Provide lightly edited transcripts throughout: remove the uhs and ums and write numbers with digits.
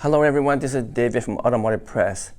Hello everyone, this is David from Automotive Press.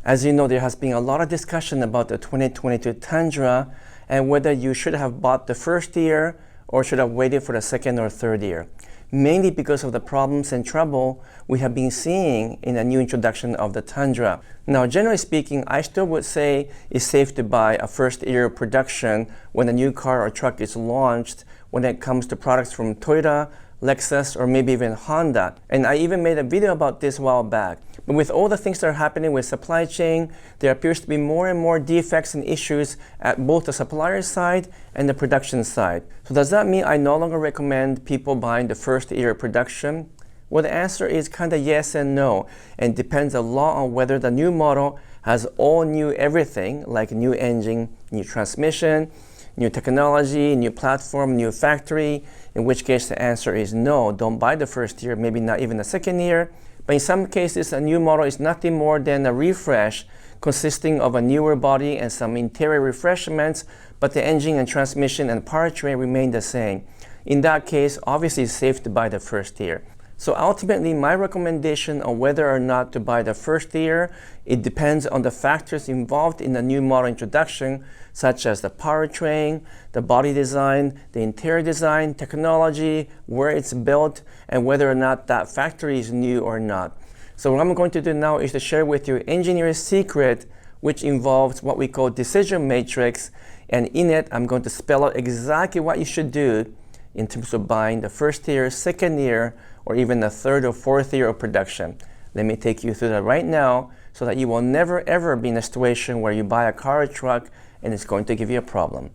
As you know, there has been a lot of discussion about the 2022 Tundra and whether you should have bought the first year or should have waited for the second or third year, mainly because of the problems and trouble we have been seeing in the new introduction of the Tundra. Now, generally speaking, I still would say it's safe to buy a first year of production when a new car or truck is launched when it comes to products from Toyota, Lexus, or maybe even Honda. And I even made a video about this a while back. But with all the things that are happening with supply chain, there appears to be more and more defects and issues at both the supplier side and the production side. So does that mean I no longer recommend people buying the first year of production? Well, the answer is kind of yes and no, and depends a lot on whether the new model has all new everything, like new engine, new transmission, new technology, new platform, new factory, in which case the answer is no, don't buy the first year, maybe not even the second year. But in some cases, a new model is nothing more than a refresh consisting of a newer body and some interior refreshments, but the engine and transmission and powertrain remain the same. In that case, obviously it's safe to buy the first year. So ultimately, my recommendation on whether or not to buy the first year, it depends on the factors involved in the new model introduction, such as the powertrain, the body design, the interior design, technology, where it's built, and whether or not that factory is new or not. So what I'm going to do now is to share with you engineer's secret, which involves what we call decision matrix, and in it, I'm going to spell out exactly what you should do in terms of buying the first year, second year, or even the third or fourth year of production. Let me take you through that right now so that you will never ever be in a situation where you buy a car or truck and it's going to give you a problem.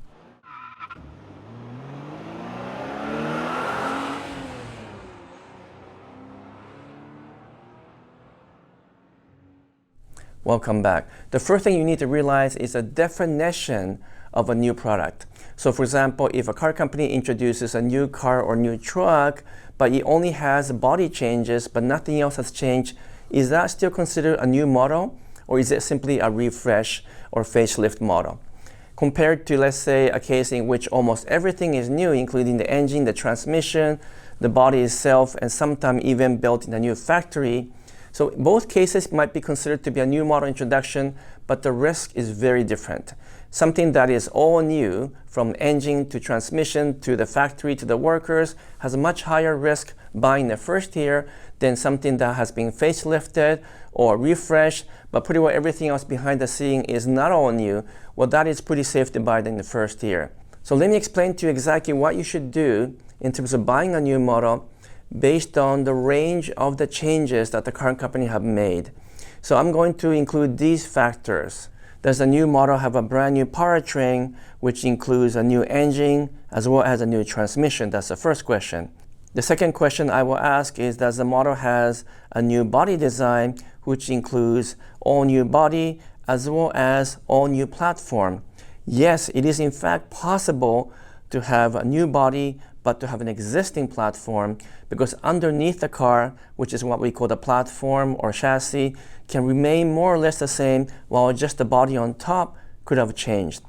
Welcome back. The first thing you need to realize is the definition of a new product. So for example, if a car company introduces a new car or new truck, but it only has body changes, but nothing else has changed, is that still considered a new model? Or is it simply a refresh or facelift model? Compared to, let's say, a case in which almost everything is new, including the engine, the transmission, the body itself, and sometimes even built in a new factory. So both cases might be considered to be a new model introduction, but the risk is very different. Something that is all new, from engine to transmission to the factory to the workers, has a much higher risk buying the first year than something that has been facelifted or refreshed, but pretty well everything else behind the scene is not all new. Well, that is pretty safe to buy in the first year. So let me explain to you exactly what you should do in terms of buying a new model based on the range of the changes that the current company have made. So I'm going to include these factors. Does the new model have a brand new powertrain, which includes a new engine as well as a new transmission? That's the first question. The second question I will ask is, does the model has a new body design, which includes all new body as well as all new platform? Yes, it is in fact possible to have a new body but to have an existing platform, because underneath the car, which is what we call the platform or chassis, can remain more or less the same, while just the body on top could have changed.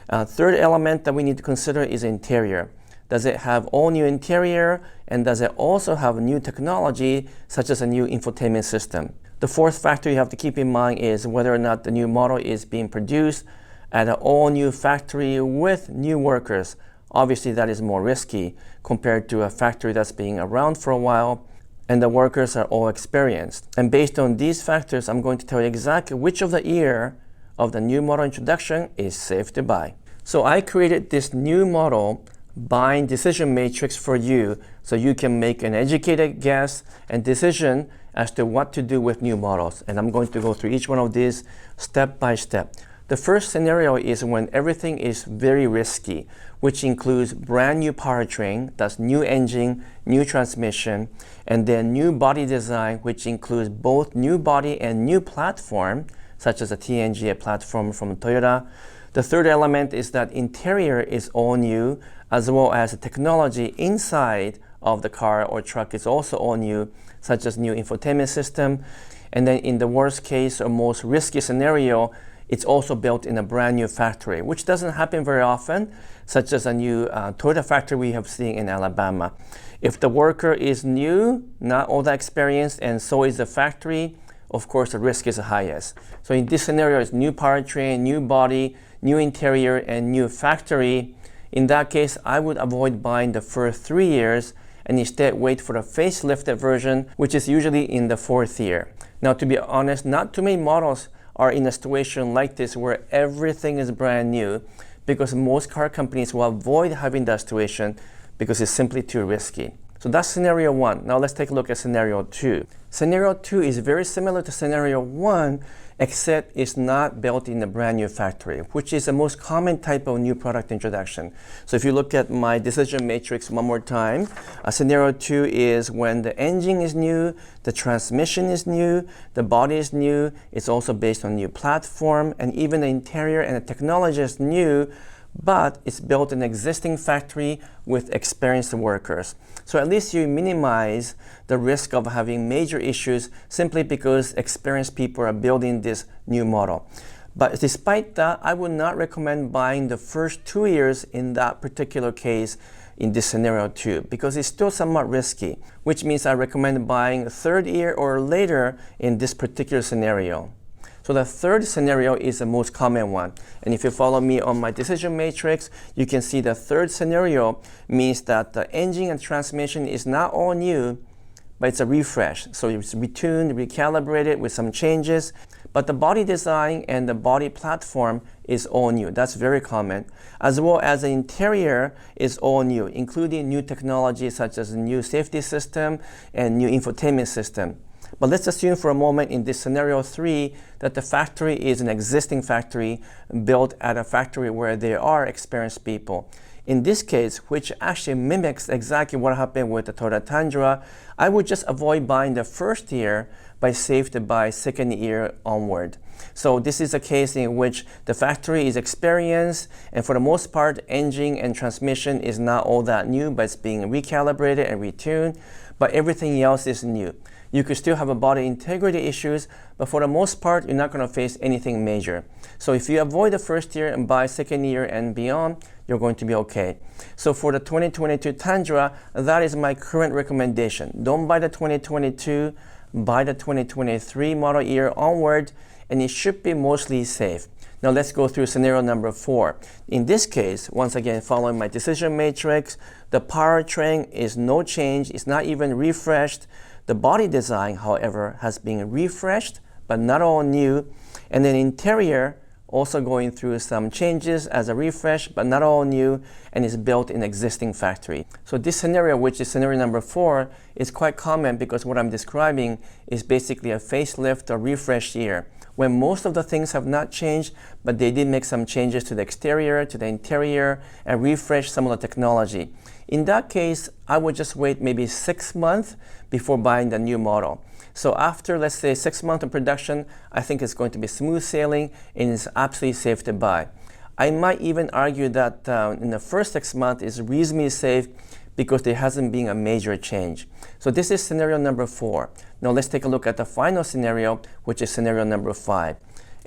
Third element that we need to consider is interior. Does it have all new interior, and does it also have new technology such as a new infotainment system? The fourth factor you have to keep in mind is whether or not the new model is being produced at an all new factory with new workers. Obviously, that is more risky compared to a factory that's been around for a while and the workers are all experienced. And based on these factors, I'm going to tell you exactly which of the year of the new model introduction is safe to buy. So I created this new model buying decision matrix for you so you can make an educated guess and decision as to what to do with new models. And I'm going to go through each one of these step by step. The first scenario is when everything is very risky, which includes brand new powertrain, that's new engine, new transmission, and then new body design, which includes both new body and new platform, such as a TNGA platform from Toyota. The third element is that interior is all new, as well as the technology inside of the car or truck is also all new, such as new infotainment system. And then in the worst case or most risky scenario, it's also built in a brand new factory, which doesn't happen very often, such as a new Toyota factory we have seen in Alabama. If the worker is new, not all that experienced, and so is the factory, of course the risk is the highest. So in this scenario, it's new powertrain, new body, new interior, and new factory. In that case, I would avoid buying the first 3 years and instead wait for the facelifted version, which is usually in the 4th year. Now, to be honest, not too many models are in a situation like this where everything is brand new, because most car companies will avoid having that situation because it's simply too risky. So that's scenario 1. Now let's take a look at scenario 2. Scenario 2 is very similar to scenario 1, except it's not built in a brand new factory, which is the most common type of new product introduction. So if you look at my decision matrix one more time, scenario 2 is when the engine is new, the transmission is new, the body is new, it's also based on new platform, and even the interior and the technology is new, but it's built in an existing factory with experienced workers. So at least you minimize the risk of having major issues simply because experienced people are building this new model. But despite that, I would not recommend buying the first 2 years in that particular case in this scenario 2, because it's still somewhat risky, which means I recommend buying 3rd year or later in this particular scenario. So the 3rd scenario is the most common one. And if you follow me on my decision matrix, you can see the 3rd scenario means that the engine and transmission is not all new, but it's a refresh. So it's retuned, recalibrated with some changes, but the body design and the body platform is all new. That's very common. As well as the interior is all new, including new technology such as a new safety system and new infotainment system. But let's assume for a moment in this scenario 3 that the factory is an existing factory built at a factory where there are experienced people. In this case, which actually mimics exactly what happened with the Toyota Tundra, I would just avoid buying the 1st year, but save to buy 2nd year onward. So this is a case in which the factory is experienced, and for the most part, engine and transmission is not all that new, but it's being recalibrated and retuned, but everything else is new. You could still have a body integrity issues, but for the most part, you're not going to face anything major. So if you avoid the 1st year and buy 2nd year and beyond, you're going to be okay. So for the 2022 Tundra, that is my current recommendation. Don't buy the 2022, buy the 2023 model year onward, and it should be mostly safe. Now let's go through scenario number 4. In this case, once again, following my decision matrix, the powertrain is no change, it's not even refreshed. The body design, however, has been refreshed, but not all new. And then interior also going through some changes as a refresh, but not all new, and is built in existing factory. So this scenario, which is scenario number 4, is quite common because what I'm describing is basically a facelift or refresh year, when most of the things have not changed, but they did make some changes to the exterior, to the interior, and refresh some of the technology. In that case, I would just wait maybe 6 months before buying the new model. So after, let's say, 6 months of production, I think it's going to be smooth sailing and it's absolutely safe to buy. I might even argue that in the first 6 months is reasonably safe because there hasn't been a major change. So this is scenario number 4. Now let's take a look at the final scenario, which is scenario number 5.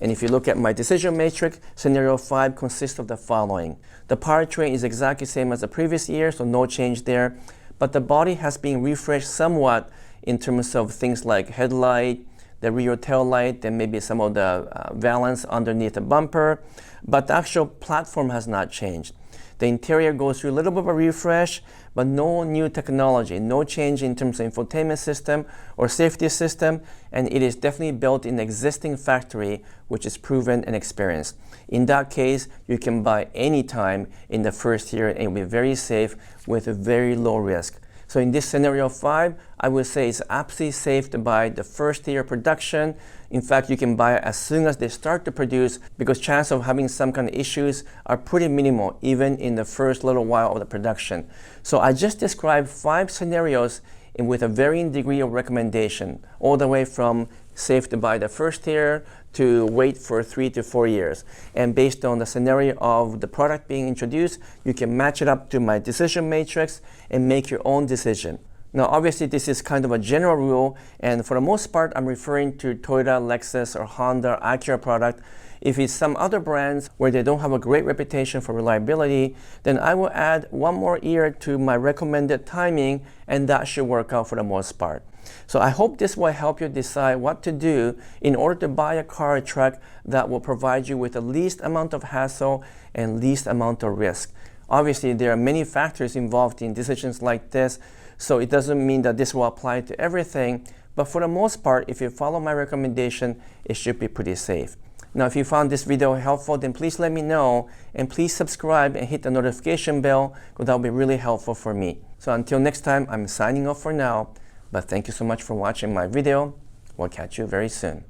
And if you look at my decision matrix, scenario 5 consists of the following. The powertrain is exactly the same as the previous year, so no change there. But the body has been refreshed somewhat in terms of things like headlight, the rear tail light, and maybe some of the valance underneath the bumper. But the actual platform has not changed. The interior goes through a little bit of a refresh, but no new technology, no change in terms of infotainment system or safety system, and it is definitely built in the existing factory, which is proven and experienced. In that case, you can buy any time in the first year and be very safe with a very low risk. So in this scenario 5, I would say it's absolutely safe to buy the first year production. In fact, you can buy it as soon as they start to produce because chance of having some kind of issues are pretty minimal, even in the first little while of the production. So I just described 5 scenarios with a varying degree of recommendation, all the way from safe to buy the first year to wait for 3 to 4 years. And based on the scenario of the product being introduced, you can match it up to my decision matrix and make your own decision. Now, obviously, this is kind of a general rule, and for the most part, I'm referring to Toyota, Lexus, or Honda, Acura product. If it's some other brands where they don't have a great reputation for reliability, then I will add one more year to my recommended timing, and that should work out for the most part. So I hope this will help you decide what to do in order to buy a car or truck that will provide you with the least amount of hassle and least amount of risk. Obviously, there are many factors involved in decisions like this, so it doesn't mean that this will apply to everything, but for the most part, if you follow my recommendation, it should be pretty safe. Now, if you found this video helpful, then please let me know, and please subscribe and hit the notification bell, because that will be really helpful for me. So until next time, I'm signing off for now, but thank you so much for watching my video. We'll catch you very soon.